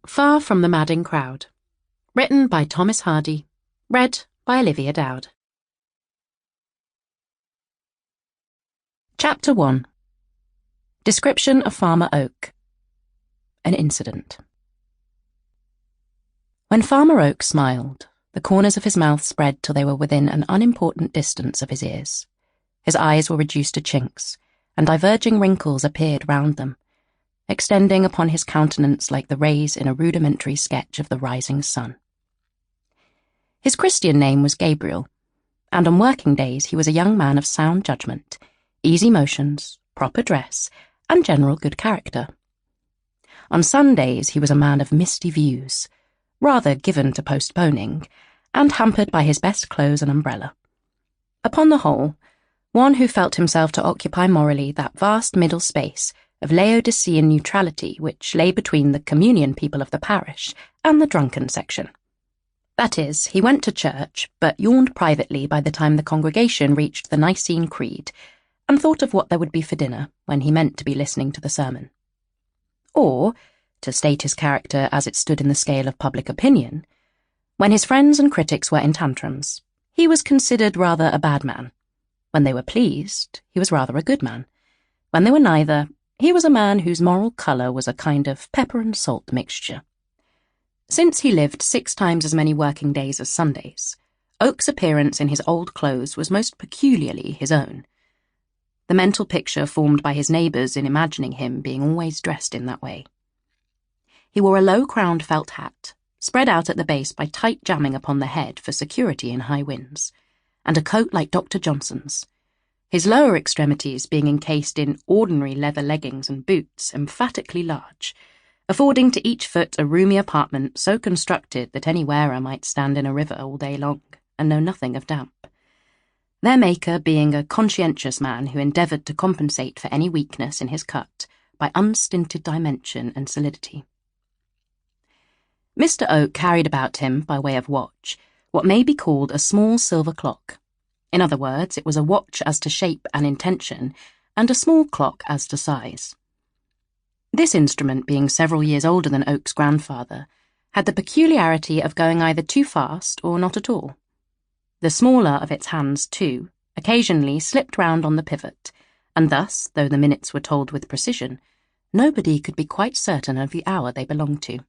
Far from the Madding Crowd. Written by Thomas Hardy. Read by Olivia Dowd. Chapter 1. Description of Farmer Oak. An incident. When Farmer Oak smiled, the corners of his mouth spread till they were within an unimportant distance of his ears. His eyes were reduced to chinks, and diverging wrinkles appeared round them, extending upon his countenance like the rays in a rudimentary sketch of the rising sun. His Christian name was Gabriel, and on working days he was a young man of sound judgment, easy motions, proper dress, and general good character. On Sundays he was a man of misty views, rather given to postponing, and hampered by his best clothes and umbrella. Upon the whole, one who felt himself to occupy morally that vast middle space of Laodicean neutrality which lay between the communion people of the parish and the drunken section. That is, he went to church, but yawned privately by the time the congregation reached the Nicene Creed, and thought of what there would be for dinner when he meant to be listening to the sermon. Or, to state his character as it stood in the scale of public opinion, when his friends and critics were in tantrums, he was considered rather a bad man. When they were pleased, he was rather a good man. When they were neither, he was a man whose moral colour was a kind of pepper and salt mixture. Since he lived 6 times as many working days as Sundays, Oak's appearance in his old clothes was most peculiarly his own. The mental picture formed by his neighbours in imagining him being always dressed in that way. He wore a low-crowned felt hat, spread out at the base by tight jamming upon the head for security in high winds, and a coat like Dr. Johnson's, his lower extremities being encased in ordinary leather leggings and boots emphatically large, affording to each foot a roomy apartment so constructed that any wearer might stand in a river all day long and know nothing of damp, their maker being a conscientious man who endeavoured to compensate for any weakness in his cut by unstinted dimension and solidity. Mr. Oak carried about him, by way of watch, what may be called a small silver clock. In other words, it was a watch as to shape and intention, and a small clock as to size. This instrument, being several years older than Oak's grandfather, had the peculiarity of going either too fast or not at all. The smaller of its hands, too, occasionally slipped round on the pivot, and thus, though the minutes were told with precision, nobody could be quite certain of the hour they belonged to.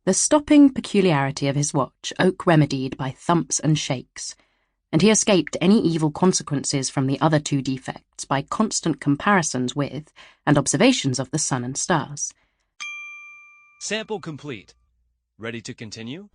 The stopping peculiarity of his watch Oak remedied by thumps and shakes, and he escaped any evil consequences from the other 2 defects by constant comparisons with and observations of the sun and stars. Sample complete. Ready to continue?